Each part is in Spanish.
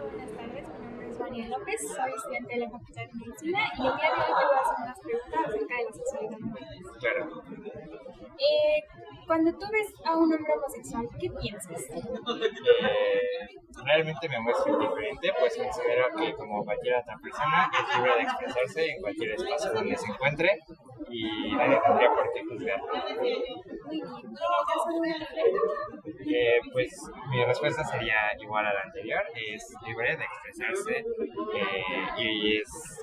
Buenas tardes, mi nombre es Vania López, soy estudiante de la Facultad de Medicina y el día de hoy te voy a hacer unas preguntas acerca de la sexualidad humana. Claro. Cuando tú ves a un hombre homosexual, ¿qué piensas? Realmente me muestro indiferente, pues considero que como cualquier otra persona es libre de expresarse en cualquier espacio donde se encuentre y nadie tendría por qué juzgarlo. Muy bien, ¿y en el caso de una mujer? Pues mi respuesta sería igual a la anterior, es libre de expresarse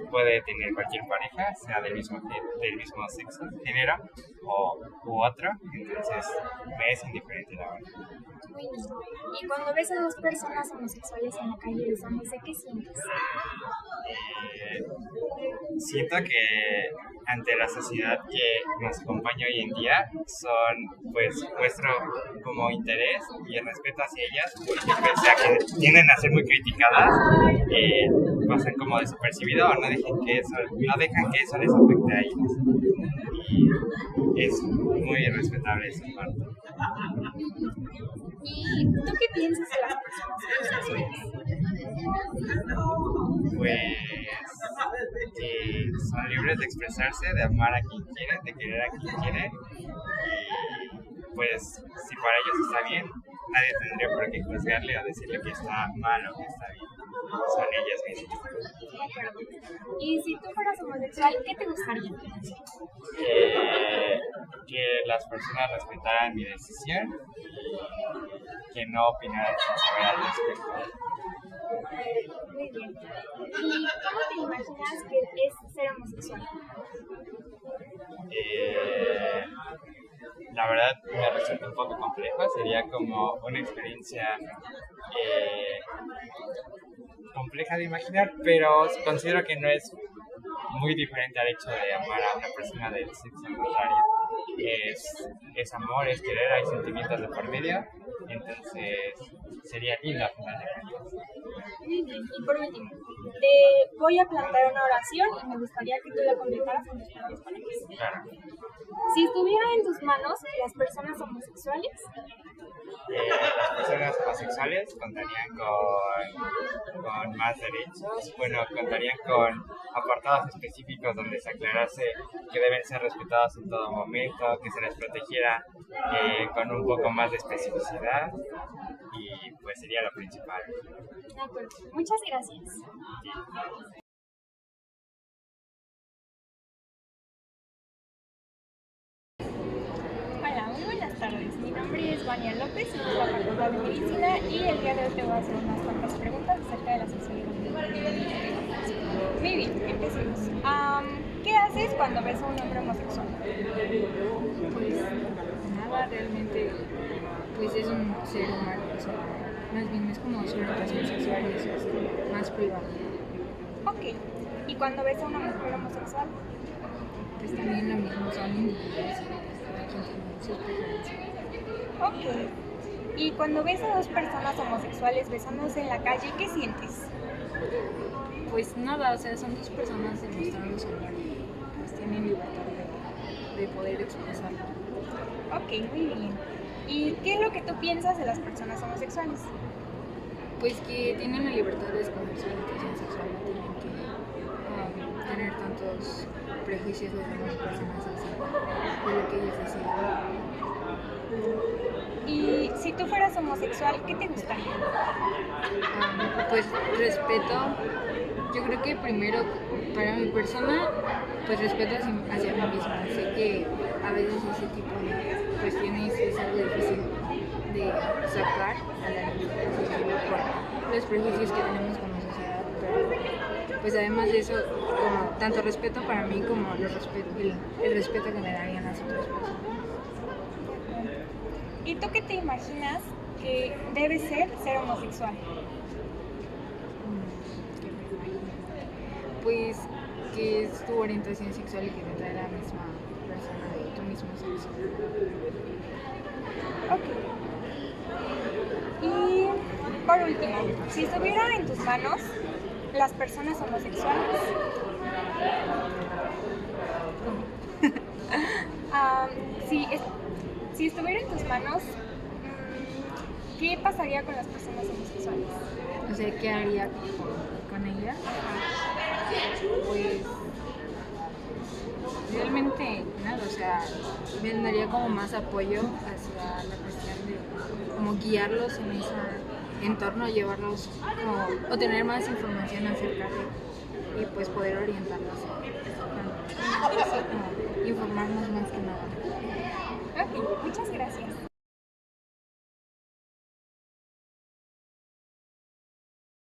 puede tener cualquier pareja, sea del mismo sexo, género u otro, entonces me es indiferente la verdad. Muy bien, y cuando ves a dos personas homosexuales en la calle besándose, ¿qué sientes? Siento que ante la sociedad que nos acompaña hoy en día muestro como interés y el respeto hacia ellas, porque pese a que tienden a ser muy criticadas, pasan como desapercibido o no dejan que eso les afecte a ellas, y es muy respetable esa parte. ¿Y tú qué piensas de las personas homosexuales? Pues que son libres de expresarse, de amar a quien quieren, de querer a quien quieren, y pues si para ellos está bien, nadie tendría por qué juzgarle o decirle que está mal o que está bien. Son ellas mismas. De acuerdo. Y si tú fueras homosexual, ¿qué te gustaría? Que las personas respetaran mi decisión y que no opinaran sin saber al respecto. Muy bien. ¿Y cómo te imaginas que es ser homosexual? La verdad me resulta un poco complejo, sería como una experiencia compleja de imaginar, pero considero que no es muy diferente al hecho de amar a una persona del sexo contrario. Es amor, es querer, hay sentimientos de por medio, entonces sería lindo al final de cuentas. Muy bien, y por último, te voy a plantear una oración y me gustaría que tú la completaras con tus propias palabras. Claro. Si estuviera en tus manos las personas homosexuales, Las personas homosexuales contarían con más derechos, contarían con apartados específicos donde se aclarase que deben ser respetados en todo momento, que se les protegiera con un poco más de especificidad, y pues sería lo principal. de acuerdo. Muchas gracias. Hola, muy buenas tardes. Mi nombre es Vania López, soy de la Facultad de Medicina y el día de hoy te voy a hacer unas cuantas preguntas acerca de la sexualidad. Muy bien, empecemos. ¿Qué haces cuando ves a un hombre homosexual? Pues nada, realmente pues es un ser humano, o sea, más bien es como su orientación sexual y eso es más privado. Ok. ¿Y cuando ves a una mujer homosexual? Pues también lo mismo, son individuos y cada quien tiene sus preferencias. Ok. ¿Y cuando ves a dos personas homosexuales besándose en la calle, qué sientes? Pues nada, o sea, son dos personas demostrando su amor y pues tienen libertad de poder expresarlo. Ok, muy bien. ¿Y qué es lo que tú piensas de las personas homosexuales? Pues que tienen la libertad de escoger su orientación sexual, no tienen que tener tantos prejuicios de las demás personas así, de lo que ellos deciden. Y si tú fueras homosexual, ¿qué te gustaría? Pues respeto, yo creo que primero para mi persona, pues respeto hacia mí misma. Sé que a veces ese tipo de cuestiones es algo difícil de sacar a la luz por los prejuicios que tenemos como sociedad, pero pues además de eso, como tanto respeto para mí como el respeto que me darían las otras personas. ¿Y tú qué te imaginas que debe ser homosexual? Pues que es tu orientación sexual y que te trae la misma persona de tu mismo sexo. Ok. Y por último, si estuviera en tus manos las personas homosexuales, si estuviera en tus manos ¿Qué pasaría con las personas homosexuales? O sea, ¿qué haría con ella? Pues realmente nada, o sea, me daría como más apoyo hacia la cuestión de como guiarlos en ese entorno, llevarlos como, o tener más información acerca de y pues poder orientarlos. Así como informarnos más que nada. Ok, muchas gracias.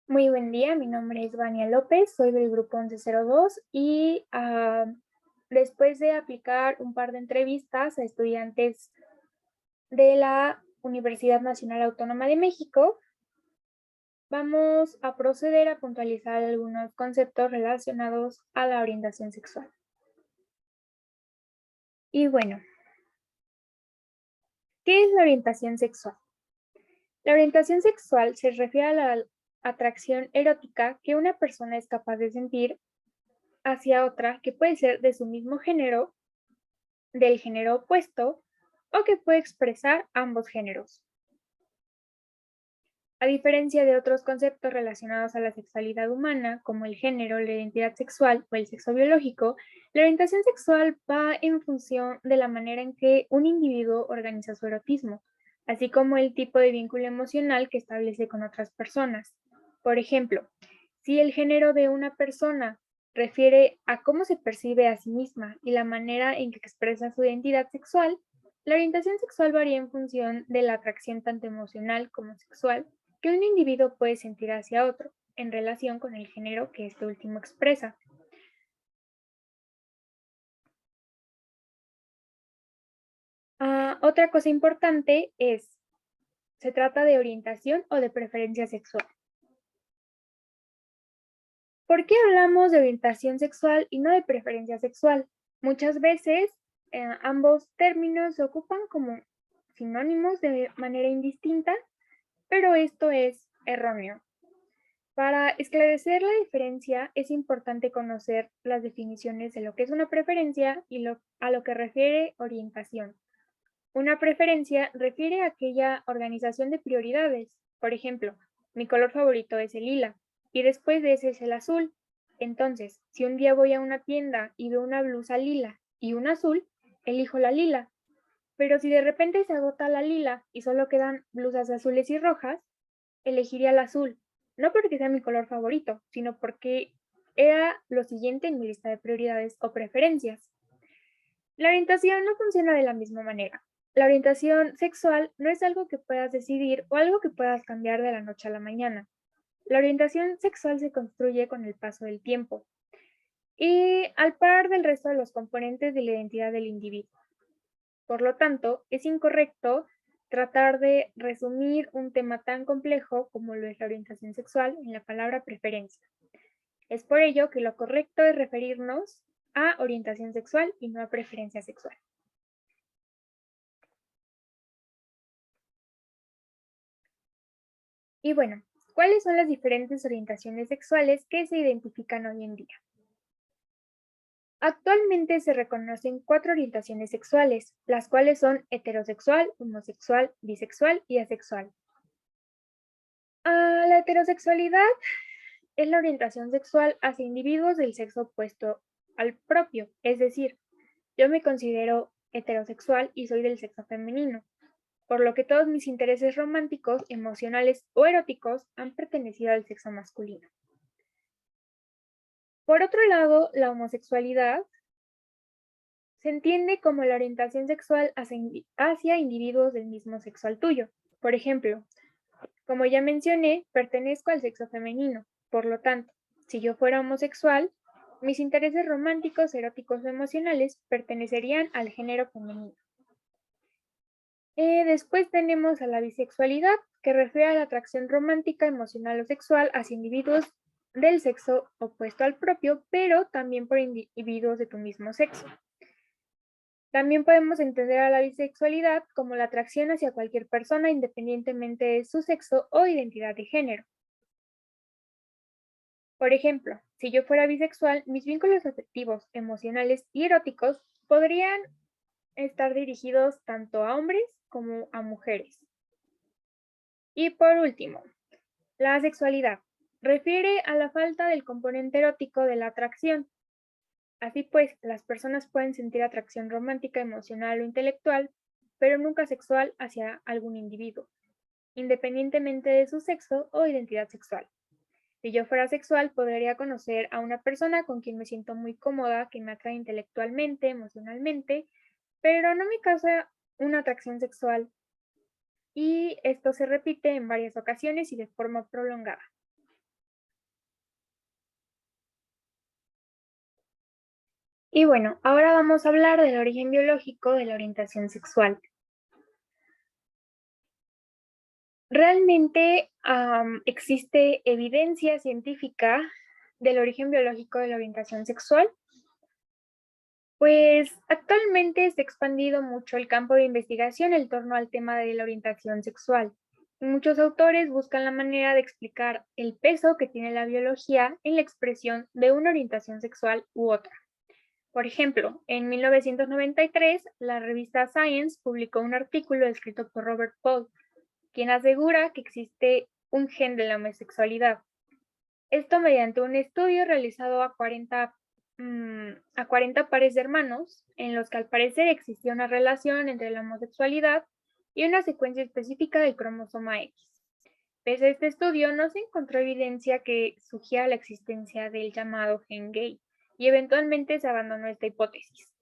Muy buen día, mi nombre es Vania López, soy del grupo 1102 y después de aplicar un par de entrevistas a estudiantes de la Universidad Nacional Autónoma de México, vamos a proceder a puntualizar algunos conceptos relacionados a la orientación sexual. Y bueno, ¿qué es la orientación sexual? La orientación sexual se refiere a la atracción erótica que una persona es capaz de sentir hacia otra que puede ser de su mismo género, del género opuesto o que puede expresar ambos géneros. A diferencia de otros conceptos relacionados a la sexualidad humana, como el género, la identidad sexual o el sexo biológico, la orientación sexual va en función de la manera en que un individuo organiza su erotismo, así como el tipo de vínculo emocional que establece con otras personas. Por ejemplo, si el género de una persona refiere a cómo se percibe a sí misma y la manera en que expresa su identidad sexual, la orientación sexual varía en función de la atracción tanto emocional como sexual que un individuo puede sentir hacia otro, en relación con el género que este último expresa. Otra cosa importante es, ¿se trata de orientación o de preferencia sexual? ¿Por qué hablamos de orientación sexual y no de preferencia sexual? Muchas veces ambos términos se ocupan como sinónimos de manera indistinta, pero esto es erróneo. Para esclarecer la diferencia es importante conocer las definiciones de lo que es una preferencia y a lo que refiere orientación. Una preferencia refiere a aquella organización de prioridades. Por ejemplo, mi color favorito es el lila y después de ese es el azul. Entonces, si un día voy a una tienda y veo una blusa lila y una azul, elijo la lila. Pero si de repente se agota la lila y solo quedan blusas azules y rojas, elegiría el azul, no porque sea mi color favorito, sino porque era lo siguiente en mi lista de prioridades o preferencias. La orientación no funciona de la misma manera. La orientación sexual no es algo que puedas decidir o algo que puedas cambiar de la noche a la mañana. La orientación sexual se construye con el paso del tiempo y al par del resto de los componentes de la identidad del individuo. Por lo tanto, es incorrecto tratar de resumir un tema tan complejo como lo es la orientación sexual en la palabra preferencia. Es por ello que lo correcto es referirnos a orientación sexual y no a preferencia sexual. Y bueno, ¿cuáles son las diferentes orientaciones sexuales que se identifican hoy en día? Actualmente se reconocen 4 orientaciones sexuales, las cuales son heterosexual, homosexual, bisexual y asexual. La heterosexualidad es la orientación sexual hacia individuos del sexo opuesto al propio, es decir, yo me considero heterosexual y soy del sexo femenino, por lo que todos mis intereses románticos, emocionales o eróticos han pertenecido al sexo masculino. Por otro lado, la homosexualidad se entiende como la orientación sexual hacia individuos del mismo sexo al tuyo. Por ejemplo, como ya mencioné, pertenezco al sexo femenino. Por lo tanto, si yo fuera homosexual, mis intereses románticos, eróticos o emocionales pertenecerían al género femenino. Después tenemos a la bisexualidad, que refiere a la atracción romántica, emocional o sexual hacia individuos del sexo opuesto al propio, pero también por individuos de tu mismo sexo. También podemos entender a la bisexualidad como la atracción hacia cualquier persona independientemente de su sexo o identidad de género. Por ejemplo, si yo fuera bisexual, mis vínculos afectivos, emocionales y eróticos podrían estar dirigidos tanto a hombres como a mujeres. Y por último, la sexualidad. Refiere a la falta del componente erótico de la atracción. Así pues, las personas pueden sentir atracción romántica, emocional o intelectual, pero nunca sexual hacia algún individuo, independientemente de su sexo o identidad sexual. Si yo fuera sexual, podría conocer a una persona con quien me siento muy cómoda, que me atrae intelectualmente, emocionalmente, pero no me causa una atracción sexual. Y esto se repite en varias ocasiones y de forma prolongada. Y bueno, ahora vamos a hablar del origen biológico de la orientación sexual. Realmente existe evidencia científica del origen biológico de la orientación sexual. Pues actualmente se ha expandido mucho el campo de investigación en torno al tema de la orientación sexual. Muchos autores buscan la manera de explicar el peso que tiene la biología en la expresión de una orientación sexual u otra. Por ejemplo, en 1993, la revista Science publicó un artículo escrito por Robert Paul, quien asegura que existe un gen de la homosexualidad. Esto mediante un estudio realizado a 40 pares de hermanos, en los que al parecer existía una relación entre la homosexualidad y una secuencia específica del cromosoma X. Pese a este estudio, no se encontró evidencia que sugiera la existencia del llamado gen gay, y eventualmente se abandonó esta hipótesis.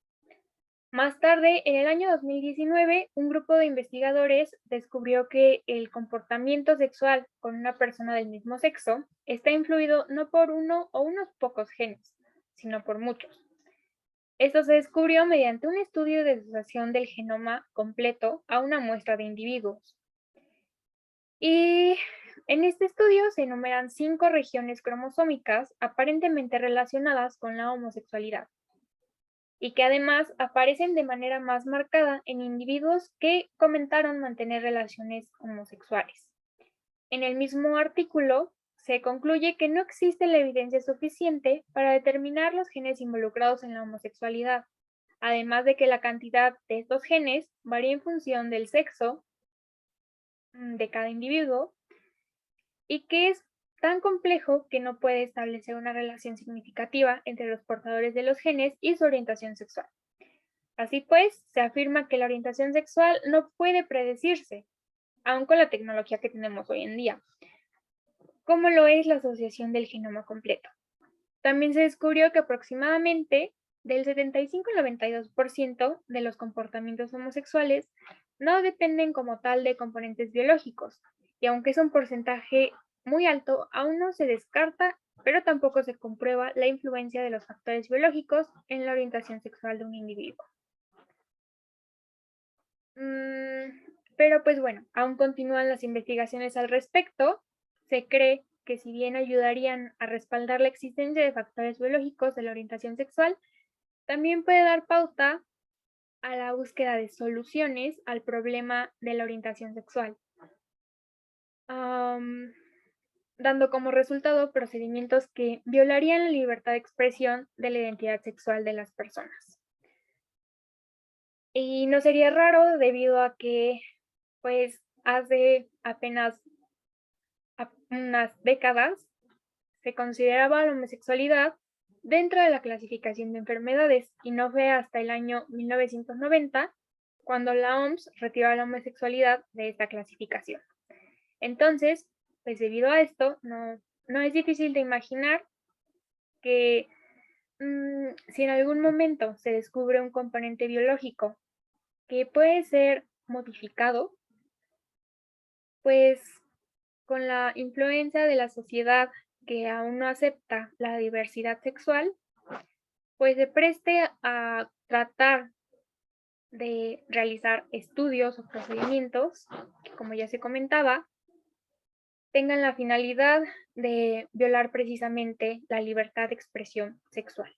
Más tarde, en el año 2019, un grupo de investigadores descubrió que el comportamiento sexual con una persona del mismo sexo está influido no por uno o unos pocos genes, sino por muchos. Esto se descubrió mediante un estudio de asociación del genoma completo a una muestra de individuos. Y en este estudio se enumeran 5 regiones cromosómicas aparentemente relacionadas con la homosexualidad, y que además aparecen de manera más marcada en individuos que comentaron mantener relaciones homosexuales. En el mismo artículo se concluye que no existe la evidencia suficiente para determinar los genes involucrados en la homosexualidad, además de que la cantidad de estos genes varía en función del sexo de cada individuo y que es tan complejo que no puede establecer una relación significativa entre los portadores de los genes y su orientación sexual. Así pues, se afirma que la orientación sexual no puede predecirse, aun con la tecnología que tenemos hoy en día, como lo es la asociación del genoma completo. También se descubrió que aproximadamente del 75 al 92% de los comportamientos homosexuales no dependen como tal de componentes biológicos, y aunque es un porcentaje muy alto, aún no se descarta, pero tampoco se comprueba la influencia de los factores biológicos en la orientación sexual de un individuo. Pero pues bueno, aún continúan las investigaciones al respecto. Se cree que si bien ayudarían a respaldar la existencia de factores biológicos de la orientación sexual, también puede dar pauta a la búsqueda de soluciones al problema de la orientación sexual, dando como resultado procedimientos que violarían la libertad de expresión de la identidad sexual de las personas. Y no sería raro debido a que, pues, hace apenas unas décadas se consideraba la homosexualidad dentro de la clasificación de enfermedades, y no fue hasta el año 1990 cuando la OMS retiró la homosexualidad de esta clasificación. Entonces, pues debido a esto, no es difícil de imaginar que si en algún momento se descubre un componente biológico que puede ser modificado, pues con la influencia de la sociedad que aún no acepta la diversidad sexual, pues se preste a tratar de realizar estudios o procedimientos que, como ya se comentaba, tengan la finalidad de violar precisamente la libertad de expresión sexual.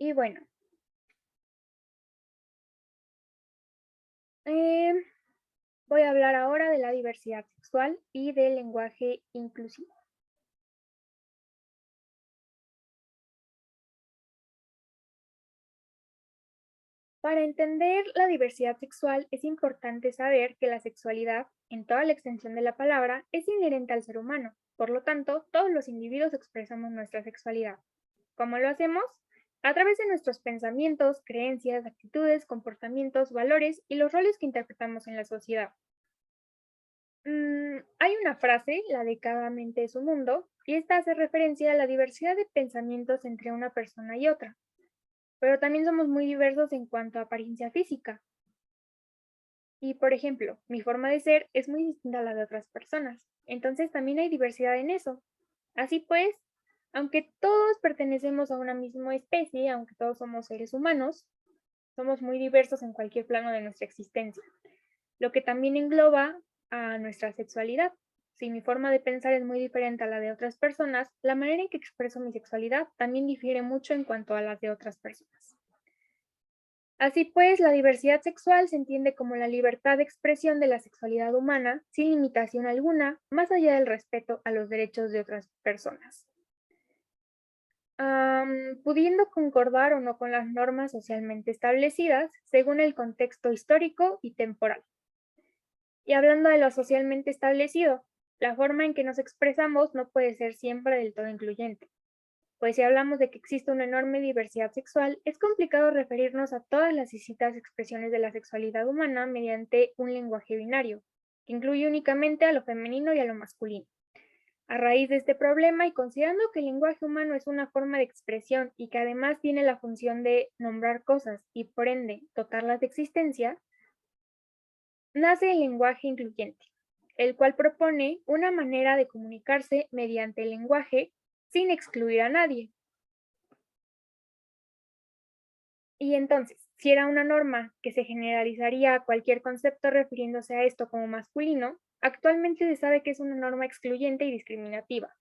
Y bueno, eh, voy a hablar ahora de la diversidad sexual y del lenguaje inclusivo. Para entender la diversidad sexual es importante saber que la sexualidad, en toda la extensión de la palabra, es inherente al ser humano. Por lo tanto, todos los individuos expresamos nuestra sexualidad. ¿Cómo lo hacemos? A través de nuestros pensamientos, creencias, actitudes, comportamientos, valores y los roles que interpretamos en la sociedad. Hay una frase, la de cada mente es un mundo, y esta hace referencia a la diversidad de pensamientos entre una persona y otra, pero también somos muy diversos en cuanto a apariencia física. Y, por ejemplo, mi forma de ser es muy distinta a la de otras personas, entonces también hay diversidad en eso. Así pues, aunque todos pertenecemos a una misma especie, aunque todos somos seres humanos, somos muy diversos en cualquier plano de nuestra existencia, lo que también engloba a nuestra sexualidad. Si mi forma de pensar es muy diferente a la de otras personas, la manera en que expreso mi sexualidad también difiere mucho en cuanto a las de otras personas. Así pues, la diversidad sexual se entiende como la libertad de expresión de la sexualidad humana sin limitación alguna, más allá del respeto a los derechos de otras personas. Pudiendo concordar o no con las normas socialmente establecidas según el contexto histórico y temporal. Y hablando de lo socialmente establecido, la forma en que nos expresamos no puede ser siempre del todo incluyente, pues si hablamos de que existe una enorme diversidad sexual, es complicado referirnos a todas las distintas expresiones de la sexualidad humana mediante un lenguaje binario, que incluye únicamente a lo femenino y a lo masculino. A raíz de este problema y considerando que el lenguaje humano es una forma de expresión y que además tiene la función de nombrar cosas y por ende dotarlas de existencia, nace el lenguaje incluyente, el cual propone una manera de comunicarse mediante el lenguaje sin excluir a nadie. Y entonces, si era una norma que se generalizaría a cualquier concepto refiriéndose a esto como masculino, actualmente se sabe que es una norma excluyente y discriminativa,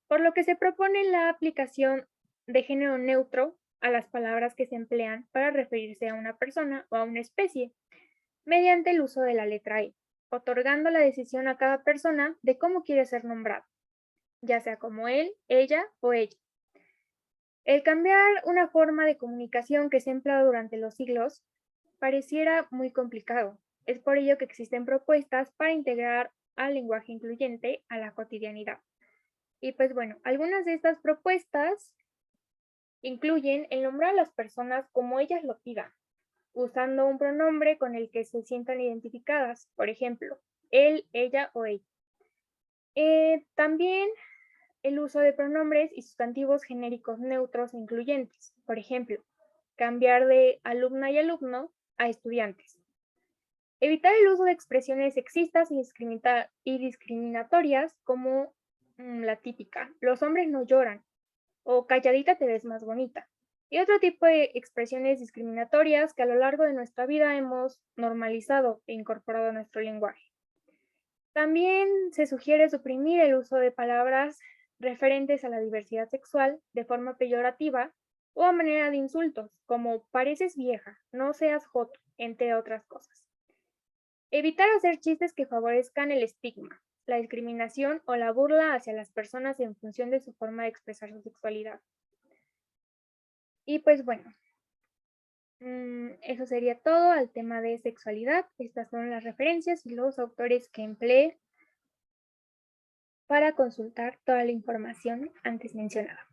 por lo que se propone la aplicación de género neutro a las palabras que se emplean para referirse a una persona o a una especie, mediante el uso de la letra E, otorgando la decisión a cada persona de cómo quiere ser nombrado, ya sea como él, ella o ella. El cambiar una forma de comunicación que se ha empleado durante los siglos pareciera muy complicado. Es por ello que existen propuestas para integrar al lenguaje incluyente a la cotidianidad. Y pues bueno, algunas de estas propuestas incluyen el nombrar a las personas como ellas lo pidan, usando un pronombre con el que se sientan identificadas, por ejemplo, él, ella o ella. También el uso de pronombres y sustantivos genéricos neutros e incluyentes, por ejemplo, cambiar de alumna y alumno a estudiantes. Evitar el uso de expresiones sexistas y discriminatorias como la típica, los hombres no lloran, o calladita te ves más bonita. Y otro tipo de expresiones discriminatorias que a lo largo de nuestra vida hemos normalizado e incorporado a nuestro lenguaje. También se sugiere suprimir el uso de palabras referentes a la diversidad sexual de forma peyorativa o a manera de insultos, como pareces vieja, no seas joto, entre otras cosas. Evitar hacer chistes que favorezcan el estigma, la discriminación o la burla hacia las personas en función de su forma de expresar su sexualidad. Y pues bueno, eso sería todo al tema de sexualidad. Estas son las referencias y los autores que empleé para consultar toda la información antes mencionada.